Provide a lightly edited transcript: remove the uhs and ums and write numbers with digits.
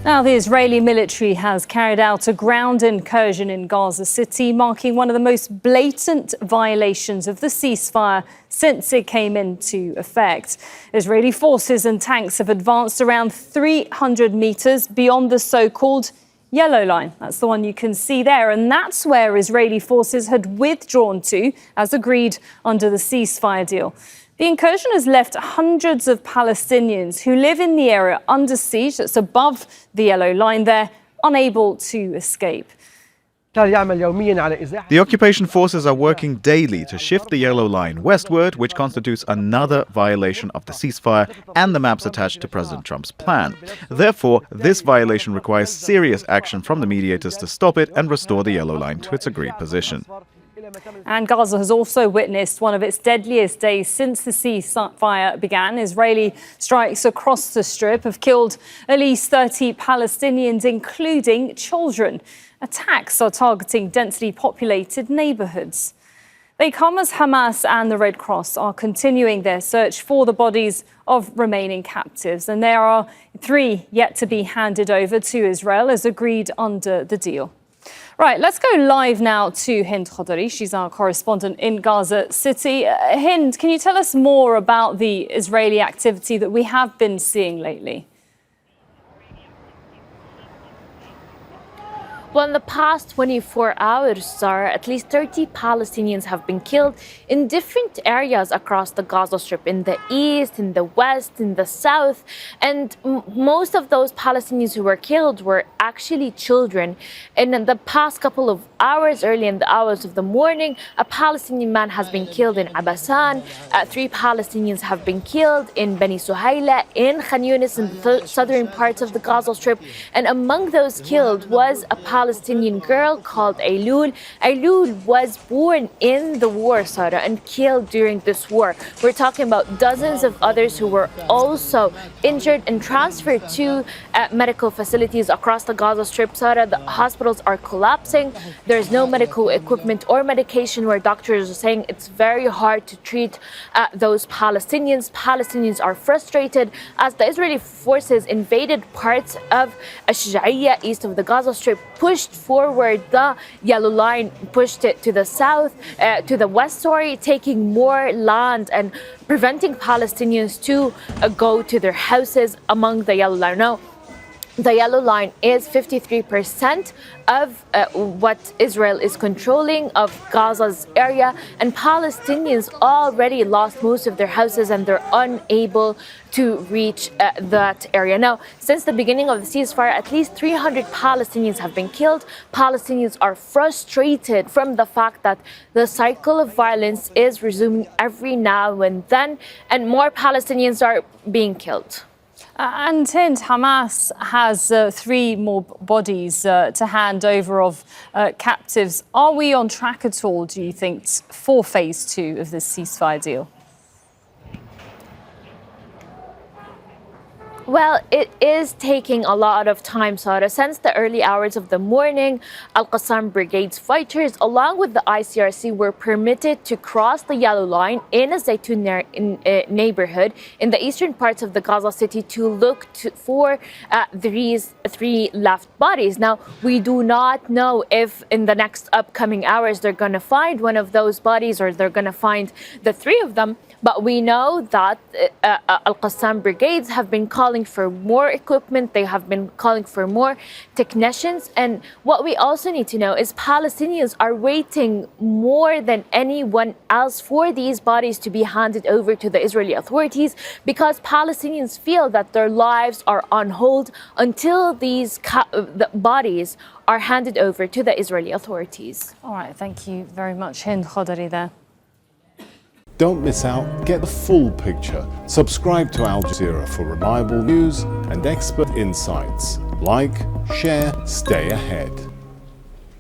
Now, the Israeli military has carried out a ground incursion in Gaza City, marking one of the most blatant violations of the ceasefire since it came into effect. Israeli forces and tanks have advanced around 300 meters beyond the so-called yellow line. That's the one you can see there. And that's where Israeli forces had withdrawn to, as agreed under the ceasefire deal. The incursion has left hundreds of Palestinians who live in the area under siege, that's above the yellow line there, unable to escape. The occupation forces are working daily to shift the yellow line westward, which constitutes another violation of the ceasefire and the maps attached to President Trump's plan. Therefore, this violation requires serious action from the mediators to stop it and restore the yellow line to its agreed position. And Gaza has also witnessed one of its deadliest days since the ceasefire began. Israeli strikes across the Strip have killed at least 30 Palestinians, including children. Attacks are targeting densely populated neighborhoods. They come as Hamas and the Red Cross are continuing their search for the bodies of remaining captives. And there are 3 yet to be handed over to Israel as agreed under the deal. Right, let's go live now to Hind Khoudary. She's our correspondent in Gaza City. Hind, can you tell us more about the Israeli activity that we have been seeing lately? Well, in the past 24 hours, Sarah, at least 30 Palestinians have been killed in different areas across the Gaza Strip, in the east, in the west, in the south. And most of those Palestinians who were killed were actually children. And in the past couple of hours, early in the hours of the morning, a Palestinian man has been killed in Abasan. 3 Palestinians have been killed in Bani Suhaila, in Khan Yunis, in the southern parts of the Gaza Strip. And among those killed was a Palestinian girl called Aylul. Aylul was born in the war, Sarah, and killed during this war. We're talking about dozens of others who were also injured and transferred to medical facilities across the Gaza Strip. Sarah, the hospitals are collapsing. There's no medical equipment or medication, where doctors are saying it's very hard to treat those Palestinians. Palestinians are frustrated as the Israeli forces invaded parts of Shaja'iyya, east of the Gaza Strip, pushed forward the yellow line, pushed it to the south, to the west, taking more land and preventing Palestinians to go to their houses among the yellow line. Now, the yellow line is 53% of what Israel is controlling of Gaza's area, and Palestinians already lost most of their houses and they're unable to reach that area. Now, since the beginning of the ceasefire, at least 300 Palestinians have been killed. Palestinians are frustrated from the fact that the cycle of violence is resuming every now and then, and more Palestinians are being killed. And Hind, Hamas has 3 more bodies to hand over of captives. Are we on track at all, do you think, for phase 2 of this ceasefire deal? Well, it is taking a lot of time, Sarah. Since the early hours of the morning, Al-Qassam Brigade's fighters, along with the ICRC, were permitted to cross the yellow line in a Zaytun neighborhood in the eastern parts of the Gaza City to look for these 3 left bodies. Now, we do not know if in the next upcoming hours they're going to find one of those bodies or they're going to find the 3 of them. But we know that Al-Qassam Brigades have been calling for more equipment. They have been calling for more technicians. And what we also need to know is Palestinians are waiting more than anyone else for these bodies to be handed over to the Israeli authorities, because Palestinians feel that their lives are on hold until these the bodies are handed over to the Israeli authorities. All right, thank you very much, Hind Khoudary there. Don't miss out, get the full picture. Subscribe to Al Jazeera for reliable news and expert insights. Like, share, stay ahead.